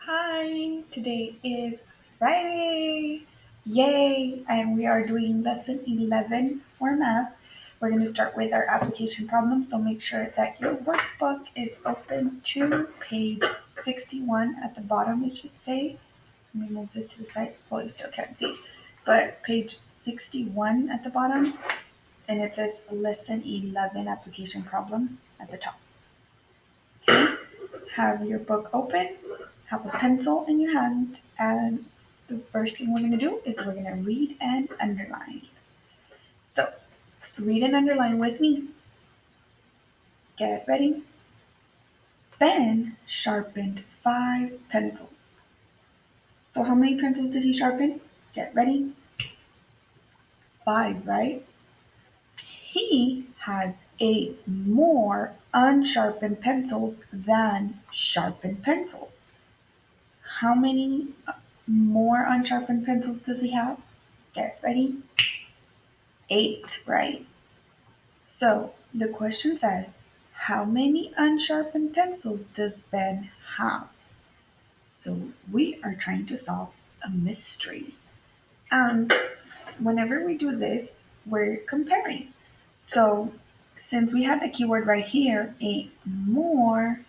Hi, today is Friday. Yay! And we are doing lesson 11 for math. We're going to start with our application problem, so make sure that your workbook is open to page 61 at the bottom, it should say. Let me move this to the side. Well, you still can't see, but page 61 at the bottom, and it says lesson 11 application problem at the top. Okay? Have your book open, have a pencil in your hand, and the first thing we're going to do is we're going to read and underline. So, read and underline with me. Get ready. Ben sharpened 5 pencils. So, how many pencils did he sharpen? Get ready. 5, right? He has 8 more unsharpened pencils than sharpened pencils. How many more unsharpened pencils does he have? Get ready. 8, right? So the question says, how many unsharpened pencils does Ben have? So we are trying to solve a mystery. And whenever we do this, we're comparing. So since we have the keyword right here, 8 more,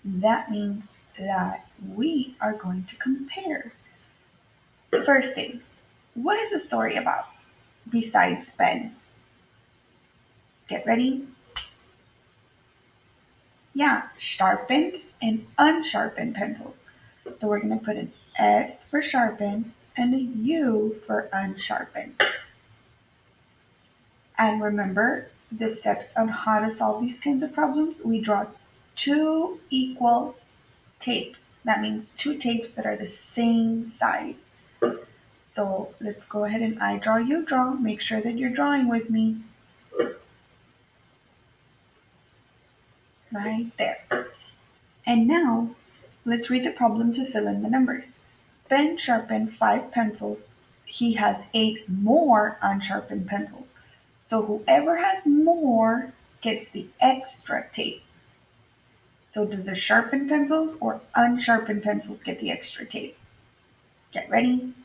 that means that we are going to compare. First thing, what is the story about besides Ben? Get ready. Yeah, sharpened and unsharpened pencils. So we're going to put an S for sharpened and a U for unsharpened. And remember the steps on how to solve these kinds of problems. We draw two equal tapes. That means two tapes that are the same size. So let's go ahead and I draw, you draw. Make sure that you're drawing with me. Right there. And now let's read the problem to fill in the numbers. Ben sharpened 5 pencils. He has 8 more unsharpened pencils. So whoever has more gets the extra tape. So does the sharpened pencils or unsharpened pencils get the extra tape? Get ready?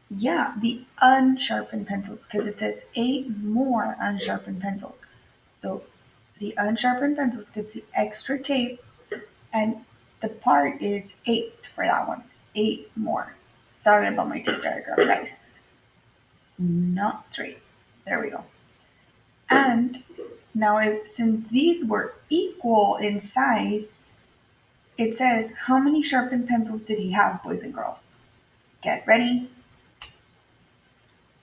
Yeah, the unsharpened pencils because it says 8 more unsharpened pencils. So the unsharpened pencils gets the extra tape, and the part is 8 for that one. 8 more. Sorry about my tape diagram, guys. It's not straight. There we go. And now, since these were equal in size, it says, how many sharpened pencils did he have, boys and girls? Get ready.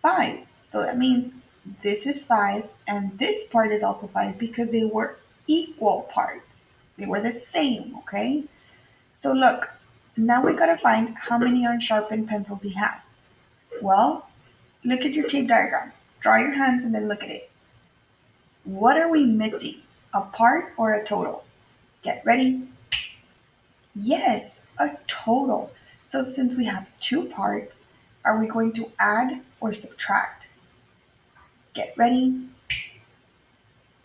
5. So that means this is 5, and this part is also 5 because they were equal parts. They were the same, okay? So look, now we gotta find how many unsharpened pencils he has. Well, look at your tape diagram. Draw your hands and then look at it. What are we missing? A part or a total? Get ready. Yes, a total. So since we have 2 parts, are we going to add or subtract? Get ready.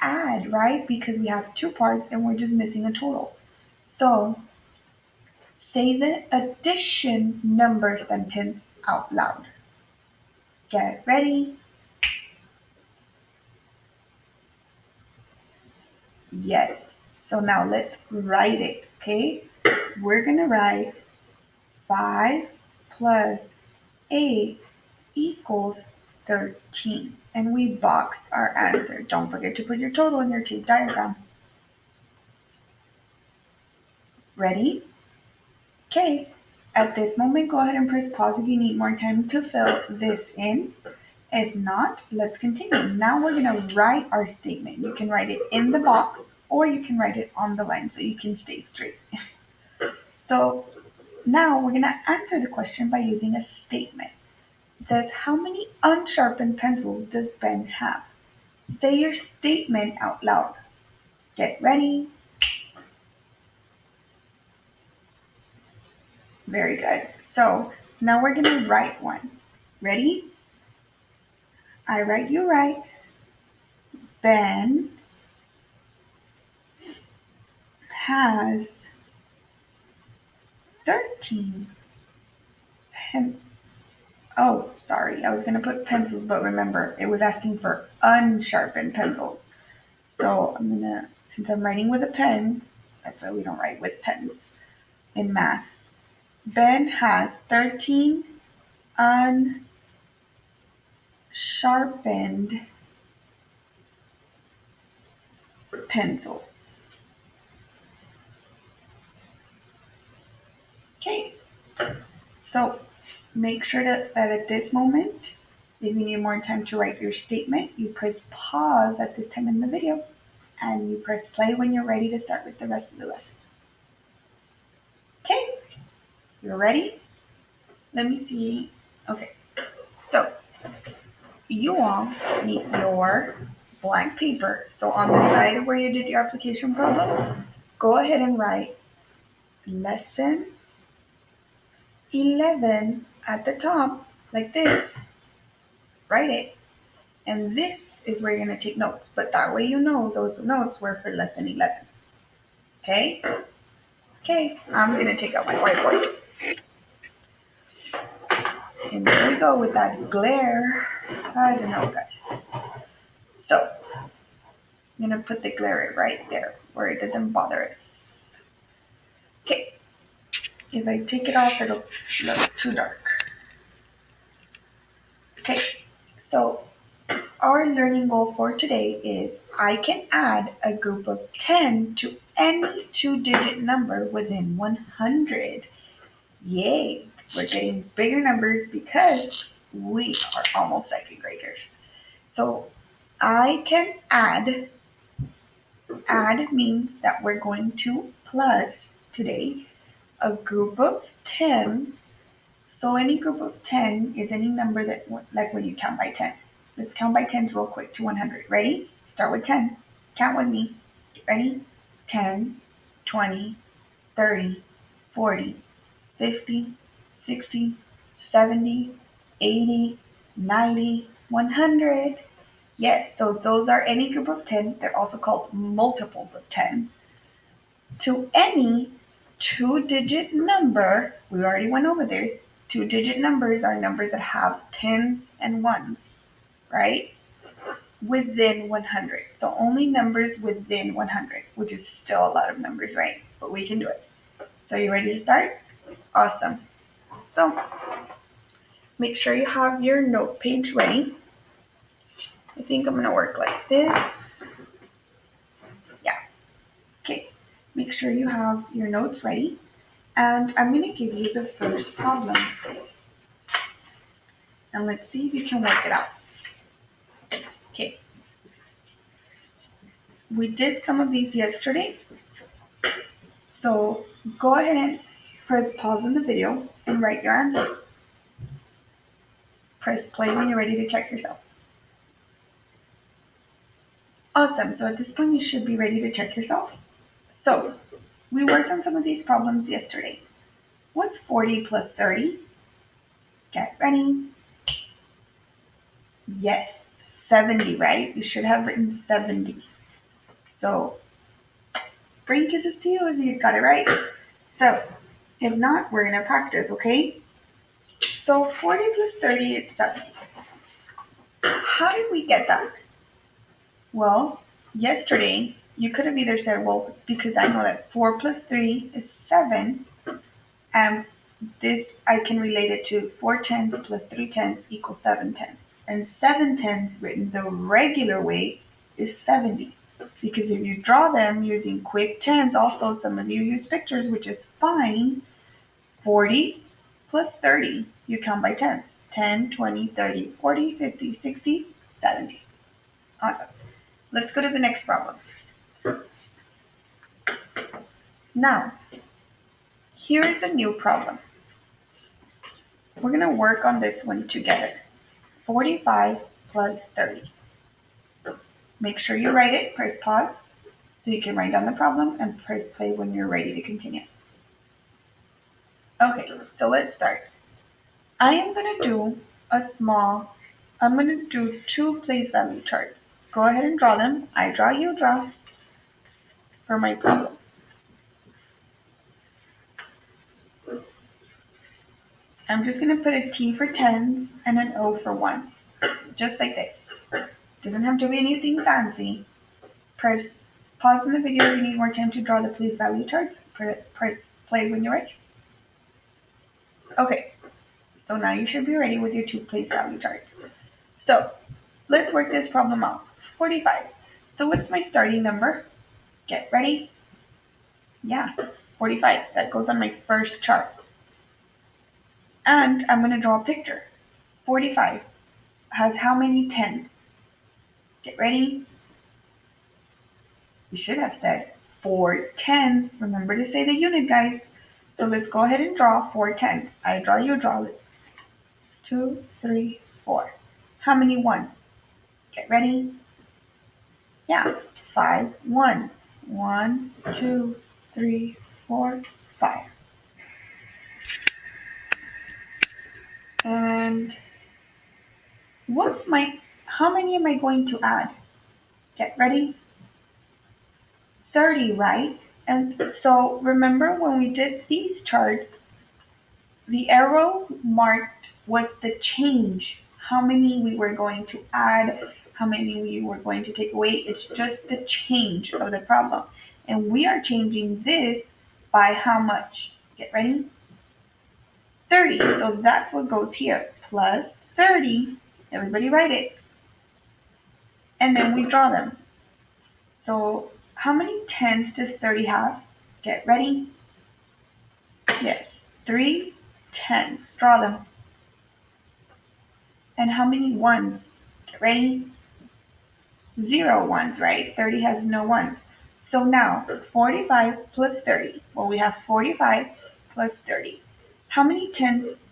Add, right? Because we have 2 parts and we're just missing a total. So say the addition number sentence out loud. Get ready. Yes. So now let's write it, okay? We're going to write 5 plus 8 equals 13. And we box our answer. Don't forget to put your total in your tape diagram. Ready? Okay. At this moment, go ahead and press pause if you need more time to fill this in. If not, let's continue. Now we're going to write our statement. You can write it in the box or you can write it on the line so you can stay straight. So now we're going to answer the question by using a statement. It says, how many unsharpened pencils does Ben have? Say your statement out loud. Get ready. Very good. So now we're going to write one. Ready? I write, you write. Ben has 13 pen. Oh, sorry. I was going to put pencils, but remember, it was asking for unsharpened pencils. So I'm going to, since I'm writing with a pen, that's why we don't write with pens in math. Ben has 13 unsharpened pencils. Okay, so make sure that at this moment, if you need more time to write your statement, you press pause at this time in the video and you press play when you're ready to start with the rest of the lesson. Okay, you're ready? Let me see. Okay, so you all need your blank paper. So on the side where you did your application problem, go ahead and write lesson 11 at the top, like this. Write it. And this is where you're going to take notes. But that way you know those notes were for lesson 11. Okay? Okay, I'm going to take out my whiteboard. And there we go with that glare. I don't know, guys. So, I'm going to put the glare right there where it doesn't bother us. Okay. If I take it off, it'll look too dark. Okay, so our learning goal for today is I can add a group of 10 to any two-digit number within 100. Yay! We're getting bigger numbers because we are almost second graders. So I can add. Add means that we're going to plus today a group of 10. So any group of 10 is any number that, like when you count by 10s. Let's count by 10s real quick to 100. Ready? Start with 10. Count with me. Ready? 10, 20, 30, 40, 50, 60, 70, 80, 90, 100. Yes, so those are any group of 10. They're also called multiples of 10. To any two-digit number, we already went over this. Two-digit numbers are numbers that have tens and ones, right? Within 100. So only numbers within 100, which is still a lot of numbers, right? But we can do it. So you ready to start? Awesome. So make sure you have your note page ready. I think I'm going to work like this. Yeah. Okay. Make sure you have your notes ready. And I'm going to give you the first problem. And let's see if you can work it out. Okay. We did some of these yesterday. So go ahead and press pause in the video and write your answer. Press play when you're ready to check yourself. Awesome. So at this point, you should be ready to check yourself. So we worked on some of these problems yesterday. What's 40 plus 30? Get ready. Yes, 70, right? You should have written 70. So brain kisses to you if you got it right. So if not, we're going to practice, okay? So 40 plus 30 is 70. How did we get that? Well, yesterday, you could have either said, well, because I know that 4 plus 3 is 7, and this, I can relate it to 4 tens plus 3 tens equals 7 tens. And 7 tens written the regular way is 70. Because if you draw them using quick tens, also some of you use pictures, which is fine. 40 plus 30, you count by tens. 10, 20, 30, 40, 50, 60, 70. Awesome. Let's go to the next problem. Now, here is a new problem. We're going to work on this one together. 45 plus 30. Make sure you write it. Press pause so you can write down the problem and press play when you're ready to continue. Okay, so let's start. I am going to do I'm going to do 2 place value charts. Go ahead and draw them. I draw, you draw for my problem. I'm just going to put a T for tens and an O for ones. Just like this. Doesn't have to be anything fancy. Press pause in the video if you need more time to draw the place value charts. Press play when you're ready. Okay, so now you should be ready with your two place value charts. So let's work this problem out. 45. So what's my starting number? Get ready. Yeah, 45. That goes on my first chart. And I'm going to draw a picture. 45 has how many tens? Get ready. You should have said 4 tens. Remember to say the unit, guys. So let's go ahead and draw 4 tens. I draw, you draw it. 2, 3, 4. How many ones? Get ready. Yeah, 5 ones. 1, 2, 3, 4, 5. And how many am I going to add? Get ready. 30, right? And so remember when we did these charts, the arrow marked was the change. How many we were going to add, how many we were going to take away. It's just the change of the problem. And we are changing this by how much? Get ready? 30. So that's what goes here. Plus 30. Everybody write it. And then we draw them. So how many tens does 30 have? Get ready? Yes, 3 tens. Draw them. And how many ones? Get ready? 0 ones, right? 30 has no ones. So now 45 plus 30. Well, we have 45 plus 30. How many tens?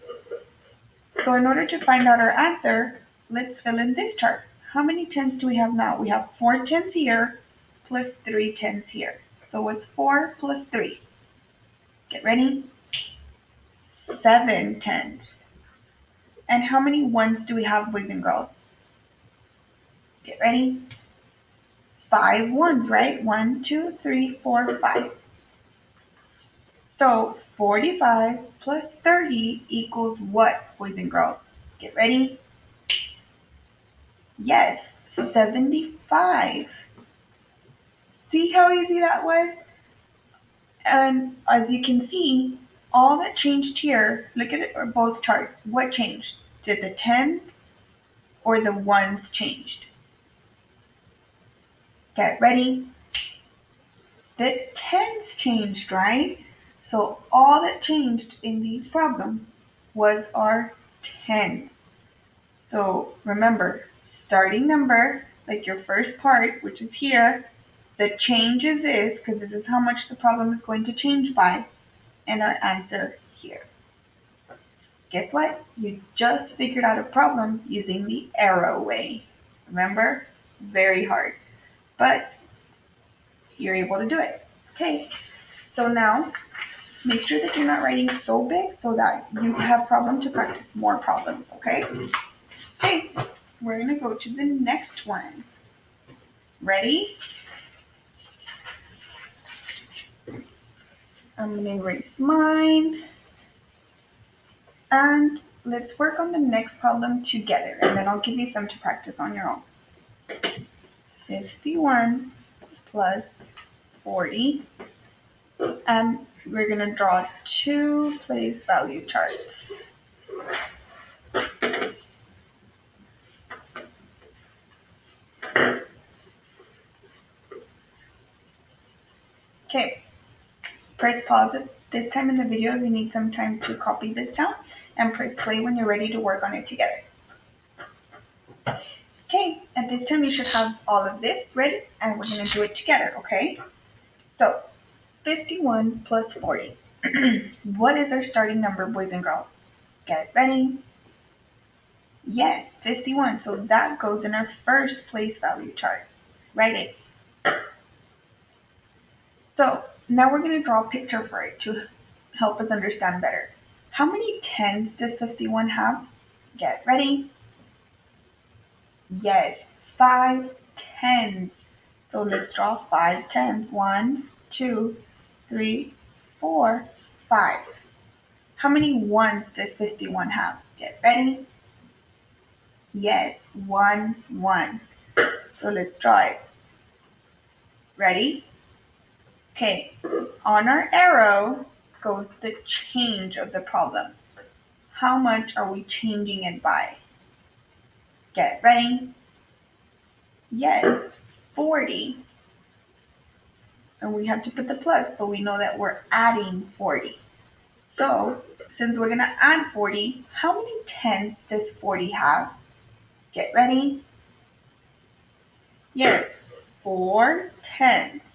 So in order to find out our answer, let's fill in this chart. How many tens do we have now? We have 4 tens here plus 3 tens here. So what's 4 plus 3? Get ready? 7 tens. And how many ones do we have, boys and girls? Get ready? 5 ones, right? 1, 2, 3, 4, 5. So 45 plus 30 equals what, boys and girls? Get ready? Yes, 75. See how easy that was? And as you can see, all that changed here, look at it, or both charts. What changed? Did the tens or the ones changed? Get ready? The tens changed, right? So all that changed in these problems was our tens. So remember, starting number, like your first part, which is here, the change is this, because this is how much the problem is going to change by, and our answer here. Guess what? You just figured out a problem using the arrow way. Remember? Very hard. But you're able to do it. It's okay. So now, make sure that you're not writing so big so that you have problem to practice more problems, okay? Okay, we're going to go to the next one. Ready? I'm going to erase mine. And let's work on the next problem together, and then I'll give you some to practice on your own. 51 plus 40. And we're going to draw two place value charts. Okay, press pause at this time in the video if you need some time to copy this down, and press play when you're ready to work on it together. Okay, at this time you should have all of this ready, and we're going to do it together, okay? So, 51 plus 40. What is our starting number, boys and girls? Get ready. Yes, 51. So that goes in our first place value chart. Write it. So now we're going to draw a picture for it to help us understand better. How many tens does 51 have? Get ready. Yes, 5 tens. So let's draw 5 tens. 1, 2, 3, 4, 5. How many ones does 51 have? Get ready. Yes, 1, 1. So let's draw it. Ready? Okay, on our arrow goes the change of the problem. How much are we changing it by? Get ready. Yes, 40. And we have to put the plus so we know that we're adding 40. So since we're going to add 40, how many tens does 40 have? Get ready. Yes, 4 tens.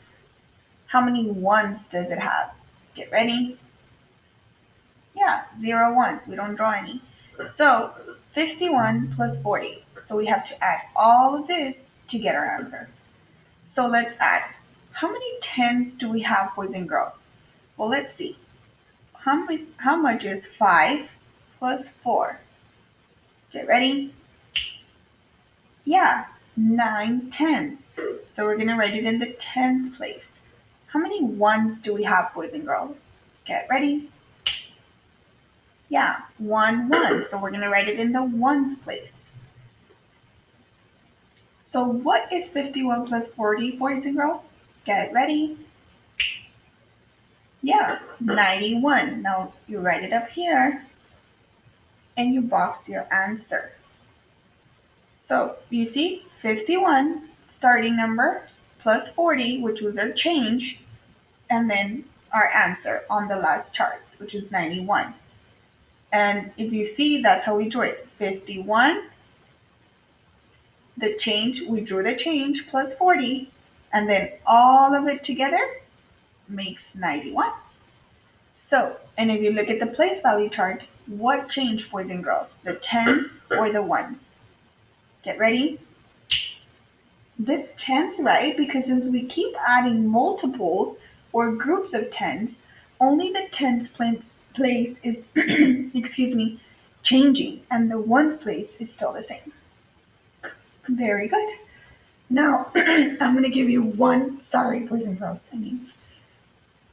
How many ones does it have? Get ready. Yeah, 0 ones. We don't draw any. So 51 plus 40. So we have to add all of this to get our answer. So let's add. How many tens do we have, boys and girls? Well, let's see. How much is 5 plus 4? Get ready. Yeah, 9 tens. So we're going to write it in the tens place. How many ones do we have, boys and girls? Get ready. Yeah, 1, 1. So we're going to write it in the ones place. So what is 51 plus 40, boys and girls? Get ready. Yeah, 91. Now you write it up here and you box your answer. So you see 51, starting number, plus 40, which was our change, and then our answer on the last chart, which is 91. And if you see, that's how we drew it. 51, the change, we drew the change plus 40, and then all of it together makes 91. So, and if you look at the place value chart, what changed, boys and girls? The tens or the ones? Get ready. The tens, right? Because since we keep adding multiples or groups of tens, only the tens place is, excuse me, changing, and the ones place is still the same. Very good. Now, I'm going to give you one, sorry, boys and girls, I need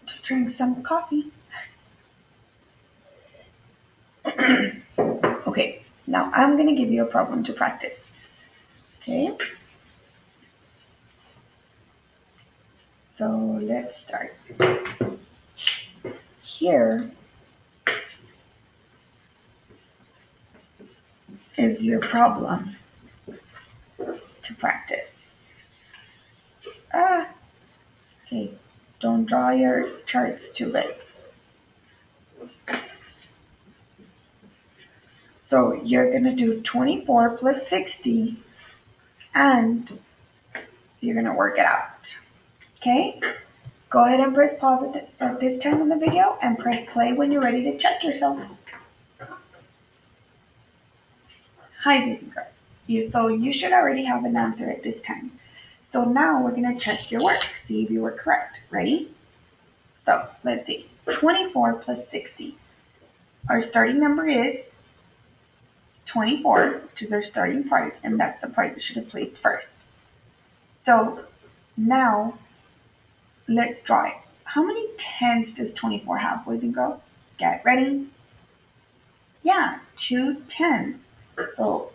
to drink some coffee. Okay, now I'm going to give you a problem to practice. Okay? So let's start. Here is your problem to practice. Okay, don't draw your charts too big. So you're going to do 24 plus 60 and you're going to work it out. Okay? Go ahead and press pause at this time in the video and press play when you're ready to check yourself. Hi, boys and girls. So you should already have an answer at this time. So now we're going to check your work, see if you were correct. Ready? So let's see. 24 plus 60. Our starting number is 24, which is our starting part, and that's the part we should have placed first. So now let's draw it. How many tens does 24 have, boys and girls? Get ready. Yeah, 2 tens. So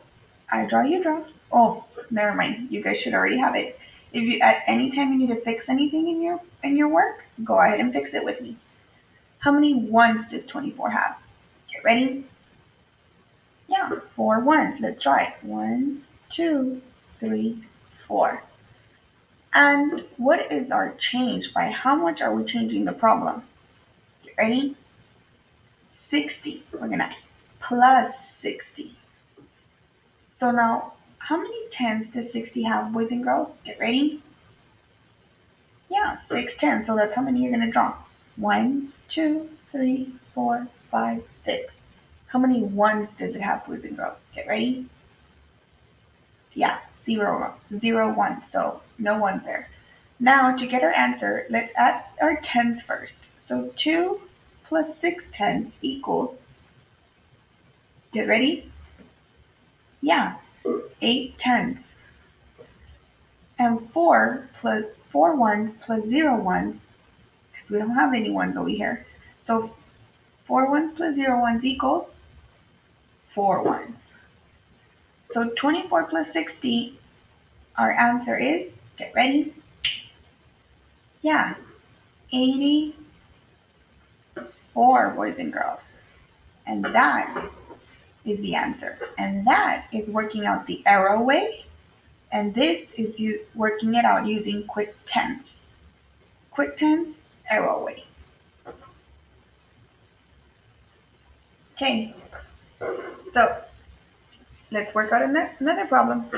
I draw, you draw. Oh, never mind. You guys should already have it. If you at any time you need to fix anything in your work, go ahead and fix it with me. How many ones does 24 have? Get ready. Yeah, 4 ones. Let's try it. 1, 2, 3, 4. And what is our change? By how much are we changing the problem? Get ready? 60. We're going to plus 60. So now, how many tens does 60 have, boys and girls? Get ready? Yeah, 6 tens. So that's how many you're going to draw. 1, 2, 3, 4, 5, 6. How many ones does it have, boys and girls? Get ready? Yeah, 0, 0, 1. So no ones there. Now to get our answer, let's add our tens first. So 2 plus 6 tens equals, get ready? Yeah, 8 tens. And 4 plus 4 ones plus 0 ones, because we don't have any ones over here. So 4 ones plus 0 ones equals 4 ones. So 24 plus 60, our answer is, get ready, yeah, 84, boys and girls. And that is the answer. And that is working out the arrow way. And this is you working it out using quick tense. Quick tense, arrow way. Okay, so let's work out another problem.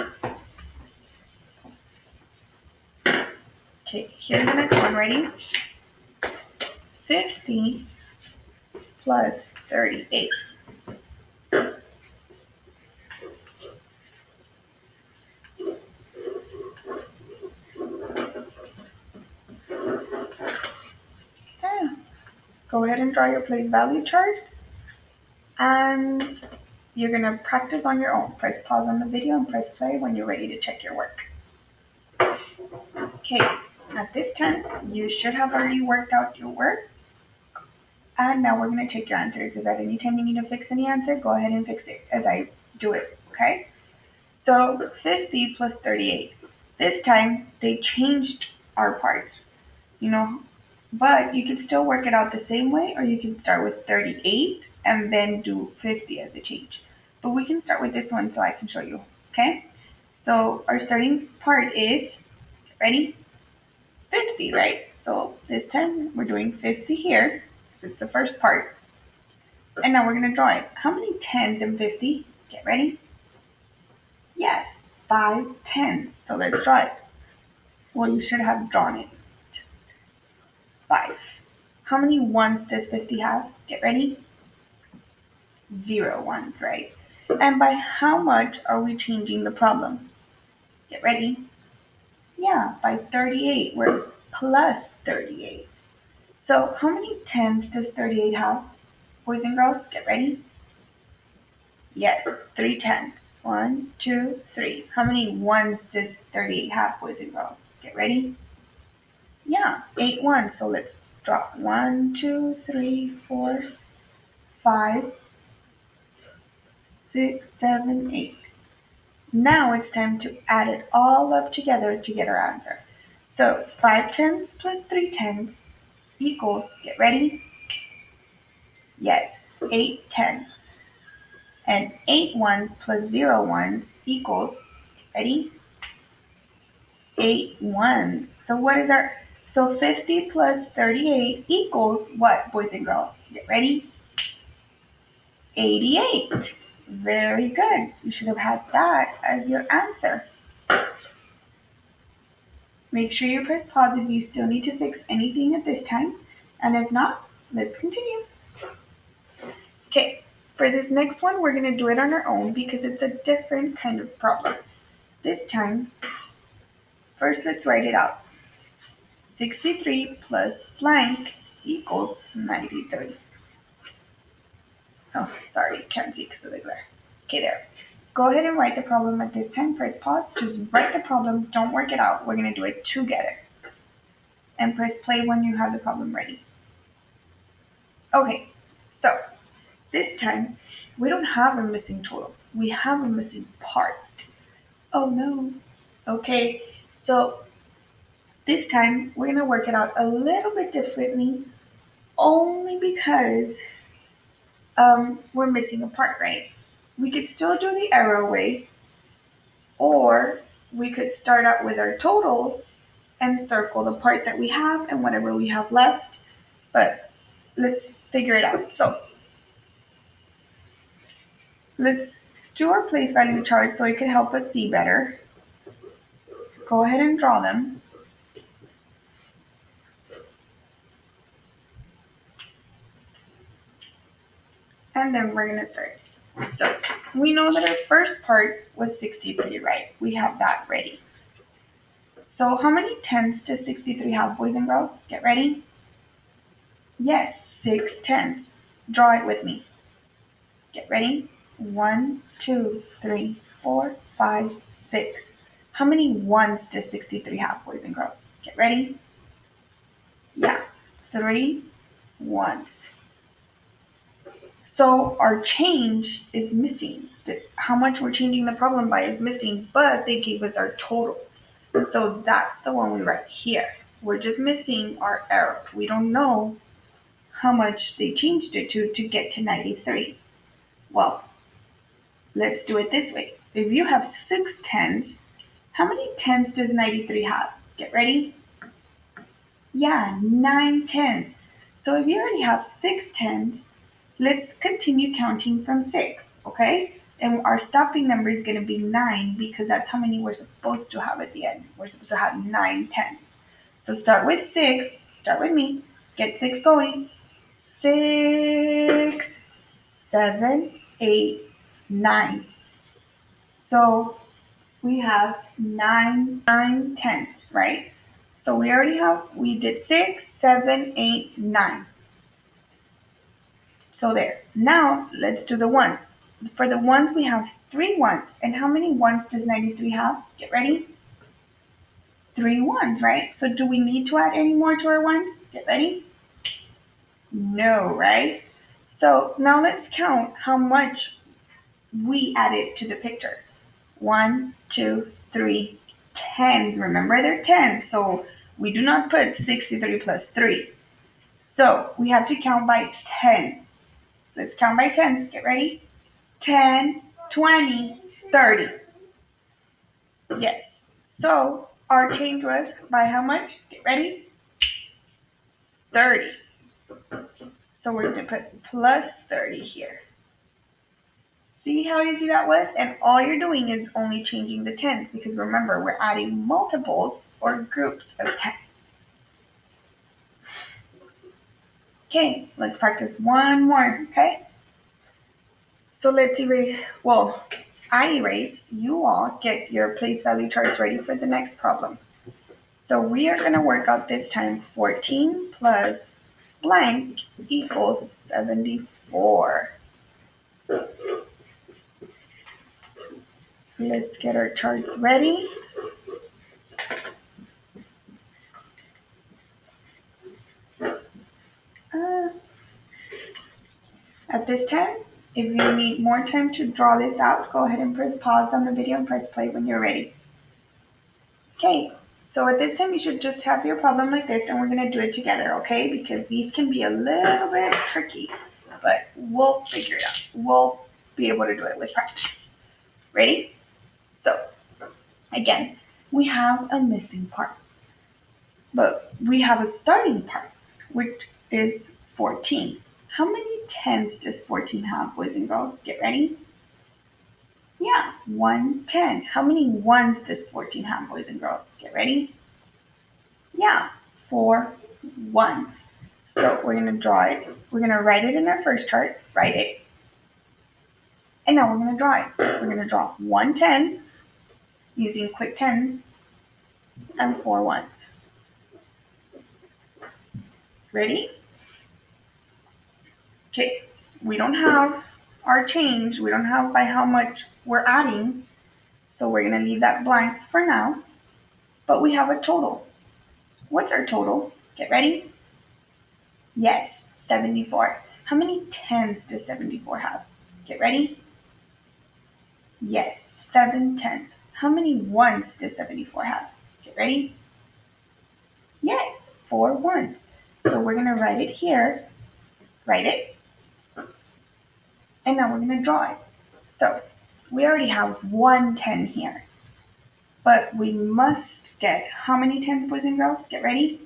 Okay, here's the next one. Ready? 50 plus 38. Yeah. Go ahead and draw your place value charts. And you're going to practice on your own. Press pause on the video and press play when you're ready to check your work. Okay, at this time, you should have already worked out your work. And now we're going to check your answers. If at any time you need to fix any answer, go ahead and fix it as I do it, okay? So 50 plus 38. This time, they changed our parts, but you can still work it out the same way, or you can start with 38 and then do 50 as a change. But we can start with this one so I can show you, okay? So our starting part is, ready? 50, right? So this time we're doing 50 here, so it's the first part. And now we're going to draw it. How many 10s in 50? Get ready. Yes, 5 10s. So let's draw it. Well, you should have drawn it. 5. How many 1s does 50 have? Get ready. 0 ones, right? And by how much are we changing the problem? Get ready. Yeah, by 38. We're plus 38. So how many 10s does 38 have? Boys and girls, get ready. Yes, 3 10s. 1, 2, 3. How many 1s does 38 have, boys and girls? Get ready. Yeah, 8 ones. So let's draw 1, 2, 3, 4, 5, 6, 7, 8. Now it's time to add it all up together to get our answer. So 5 10s plus 3 10s equals, get ready? Yes, 8 10s. And 8 ones plus 0 ones equals, ready? 8 ones. So what is our, so 50 plus 38 equals what, boys and girls? Get ready? 88. Very good. You should have had that as your answer. Make sure you press pause if you still need to fix anything at this time. And if not, let's continue. Okay, for this next one, we're going to do it on our own because it's a different kind of problem. This time, first let's write it out. 63 plus blank equals 93. Oh, sorry, can't see because of the glare. Okay, there. Go ahead and write the problem at this time. Press pause. Just write the problem. Don't work it out. We're going to do it together. And press play when you have the problem ready. Okay, so this time we don't have a missing total. We have a missing part. Oh no. Okay, so this time we're going to work it out a little bit differently only because we're missing a part, right? We could still do the arrow way, or we could start out with our total and circle the part that we have and whatever we have left, but let's figure it out. So let's do our place value chart so it can help us see better. Go ahead and draw them. And then we're going to start. So we know that our first part was 63, right? We have that ready. So how many 10s does 63 have, boys and girls? Get ready. Yes, 6 10s. Draw it with me. Get ready. 1, 2, 3, 4, 5, 6. How many 1s does 63 have, boys and girls? Get ready. Yeah, 3 1s. So our change is missing. How much we're changing the problem by is missing, but they gave us our total. So that's the one we write here. We're just missing our error. We don't know how much they changed it to get to 93. Well, let's do it this way. If you have 6 tens, how many tens does 93 have? Get ready? Yeah, 9 tens. So if you already have 6 tens, let's continue counting from 6, okay? And our stopping number is going to be 9 because that's how many we're supposed to have at the end. We're supposed to have 9 tens. So start with 6. Start with me. Get 6 going. 6, 7, 8, 9. So we have 9 tenths, right? So we did 6, 7, 8, 9. So there. Now let's do the ones. For the ones, we have 3 ones. And how many ones does 93 have? Get ready. 3 ones, right? So do we need to add any more to our ones? Get ready. No, right? So now let's count how much we added to the picture. 1, 2, 3, tens. Remember, they're tens, so we do not put 63 plus 3. So we have to count by tens. Let's count by tens. Get ready. 10, 20, 30. Yes. So our change was by how much? Get ready. 30. So we're going to put plus 30 here. See how easy that was? And all you're doing is only changing the tens because remember, we're adding multiples or groups of 10. Okay, let's practice one more, okay? So let's erase, well, I erase, you all get your place value charts ready for the next problem. So we are going to work out this time 14 plus blank equals 74. Let's get our charts ready. At this time, if you need more time to draw this out, go ahead and press pause on the video and press play when you're ready. Okay, so at this time you should just have your problem like this and we're going to do it together, okay? Because these can be a little bit tricky, but we'll figure it out. We'll be able to do it with practice. Ready? So, again, we have a missing part, but we have a starting part, which is 14. How many tens does 14 have, boys and girls? Get ready. Yeah, 110. How many ones does 14 have, boys and girls? Get ready. Yeah, 4 ones. So we're going to draw it. We're going to write it in our first chart. Write it. And now we're going to draw it. We're going to draw 110 using quick tens and 4 ones. Ready? Okay, we don't have our change. We don't have by how much we're adding. So we're going to leave that blank for now. But we have a total. What's our total? Get ready? Yes, 74. How many tens does 74 have? Get ready? Yes, 7 tens. How many ones does 74 have? Get ready? Yes, 4 ones. So we're going to write it here. Write it. And now we're going to draw it. So we already have 110 here. But we must get how many tens, boys and girls? Get ready?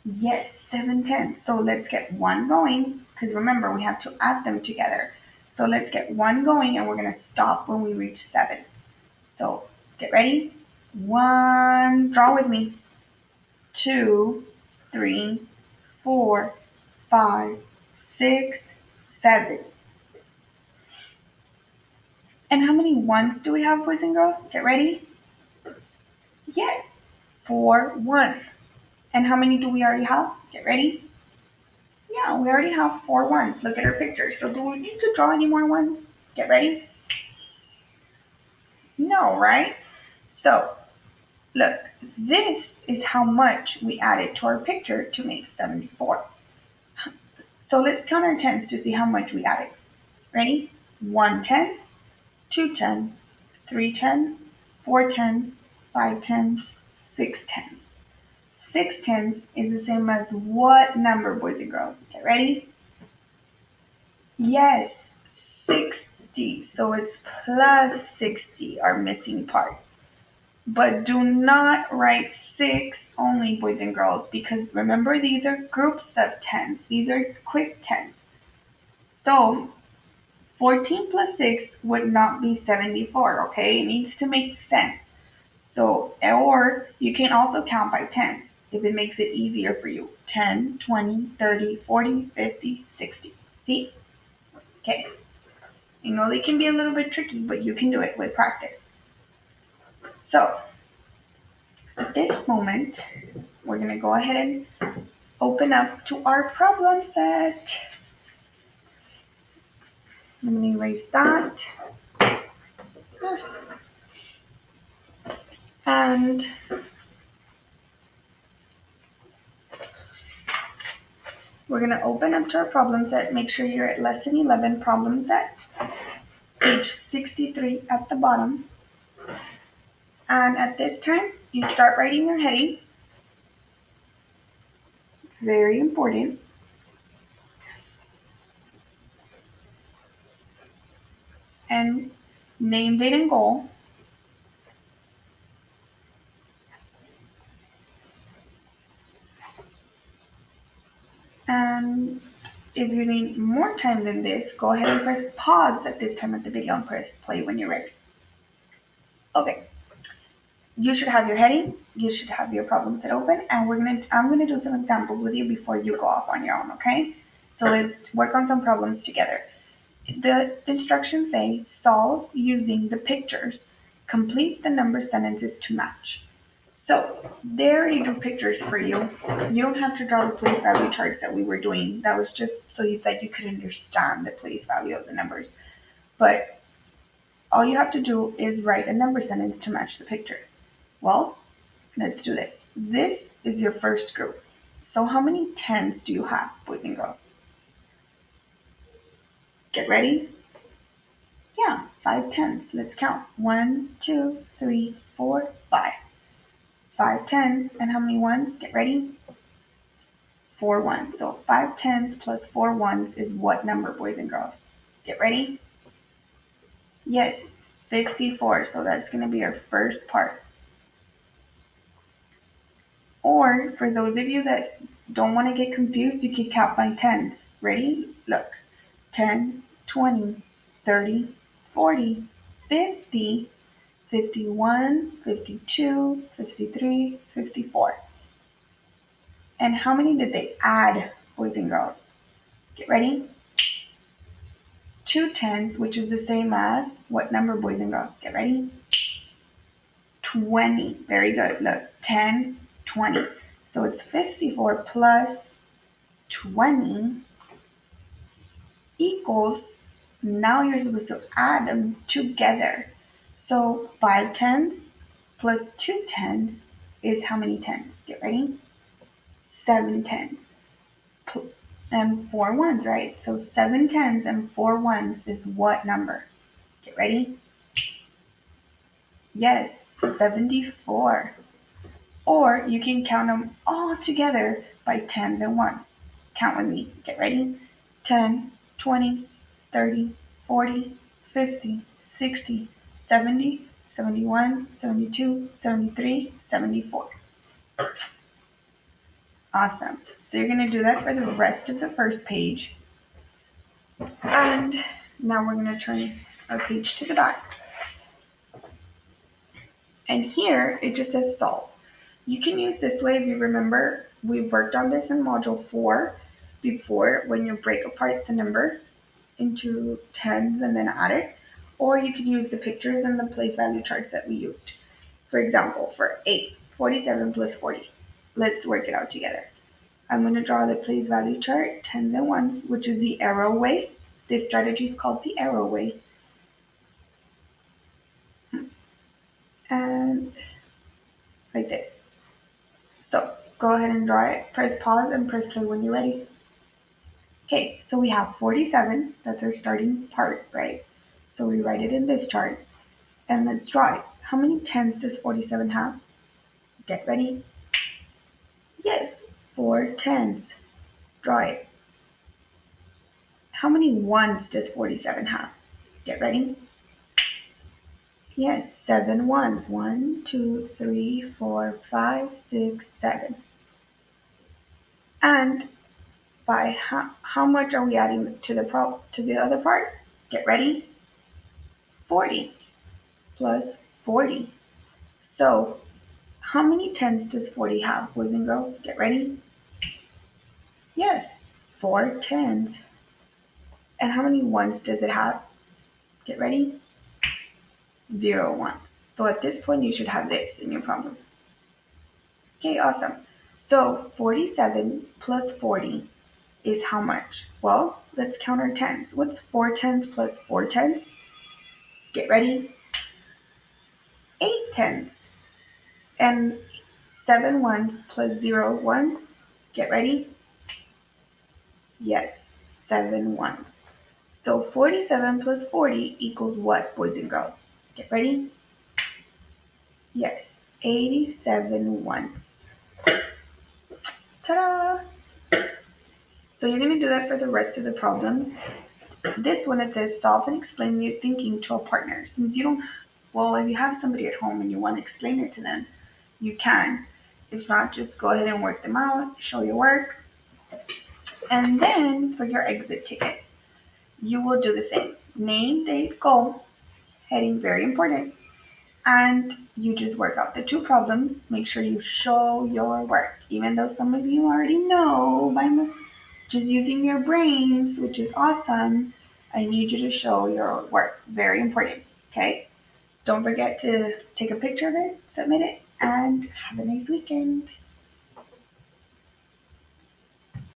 Yes, 7 tens. So let's get 1 going. Because remember, we have to add them together. So let's get 1 going and we're going to stop when we reach 7. So get ready. 1, draw with me. 2, 3, 4, 5, 6, 7. And how many ones do we have, boys and girls? Get ready. Yes, 4 ones. And how many do we already have? Get ready. Yeah, we already have 4 ones. Look at our picture. So do we need to draw any more ones? Get ready. No, right? So look, this is how much we added to our picture to make 74. So let's count our tens to see how much we added. Ready? 110, 210, 310, 410s, 510s, 610s. 610s is the same as what number, boys and girls? Get ready? Yes, 60. So it's plus 60, our missing part. But do not write 6 only, boys and girls, because remember, these are groups of tens. These are quick tens. So 14 plus 6 would not be 74, okay? It needs to make sense. So, or you can also count by tens if it makes it easier for you. 10, 20, 30, 40, 50, 60. See? Okay. You know they can be a little bit tricky, but you can do it with practice. So, at this moment, we're going to go ahead and open up to our problem set. I'm going to erase that. And we're going to open up to our problem set. Make sure you're at lesson 11 problem set, page 63 at the bottom. And at this time, you start writing your heading. Very important. And name, date, and goal. And if you need more time than this, go ahead and press pause at this time of the video and press play when you're ready. Okay. You should have your heading, you should have your problem set open, and I'm gonna do some examples with you before you go off on your own, okay? So let's work on some problems together. The instructions say solve using the pictures. Complete the number sentences to match. So they already drew pictures for you. You don't have to draw the place value charts that we were doing. That was just so that you could understand the place value of the numbers. But all you have to do is write a number sentence to match the picture. Well, let's do this. This is your first group. So how many tens do you have, boys and girls? Get ready? Yeah, 5 tens. Let's count. 1, 2, 3, 4, 5. 5 tens. And how many ones? Get ready? 4 ones. So 5 tens plus 4 ones is what number, boys and girls? Get ready? Yes, 54. So that's going to be our first part. Or for those of you that don't want to get confused, you can count by tens. Ready? Look. 10, 20, 30, 40, 50, 51, 52, 53, 54. And how many did they add, boys and girls? Get ready? 2 tens, which is the same as what number, boys and girls? Get ready? 20. Very good. Look, 10, 20. So it's 54 plus 20 equals, now you're supposed to add them together. So 5 tens plus 2 tens is how many tens? Get ready? 7 tens. And 4 ones, right? So 7 tens and 4 ones is what number? Get ready? Yes, 74. Or you can count them all together by tens and ones. Count with me. Get ready? 10, 20, 30, 40, 50, 60, 70, 71, 72, 73, 74. Awesome. So you're going to do that for the rest of the first page. And now we're going to turn our page to the back. And here it just says solve. You can use this way if you remember. We worked on this in module 4 before, when you break apart the number into tens and then add it. Or you could use the pictures and the place value charts that we used. For example, for 8, 47 plus 40. Let's work it out together. I'm going to draw the place value chart, tens and ones, which is the arrow way. This strategy is called the arrow way. And like this. So go ahead and draw it. Press pause and press play when you're ready. Okay, so we have 47. That's our starting part, right? So we write it in this chart. And let's draw it. How many tens does 47 have? Get ready. Yes, 4 tens. Draw it. How many ones does 47 have? Get ready. Yes, 7 ones. 1, 2, 3, 4, 5, 6, 7. And by how much are we adding to the other part? Get ready. 40 plus 40. So how many tens does 40 have, boys and girls? Get ready. Yes, 4 tens. And how many ones does it have? Get ready. 0 ones. So at this point, you should have this in your problem. Okay, awesome. So 47 plus 40 is how much? Well, let's count our tens. What's 4 tens plus 4 tens? Get ready. 8 tens. And 7 ones plus 0 ones. Get ready. Yes, 7 ones. So 47 plus 40 equals what, boys and girls? Get ready. Yes, 87 ones. Ta-da! So you're going to do that for the rest of the problems. This one, it says solve and explain your thinking to a partner. Since you don't, well, if you have somebody at home and you want to explain it to them, you can. If not, just go ahead and work them out, show your work. And then for your exit ticket, you will do the same. Name, date, goal, heading very important. And you just work out the two problems. Make sure you show your work. Even though some of you already know by just using your brains, which is awesome, I need you to show your work. Very important. Okay? Don't forget to take a picture of it, submit it, and have a nice weekend.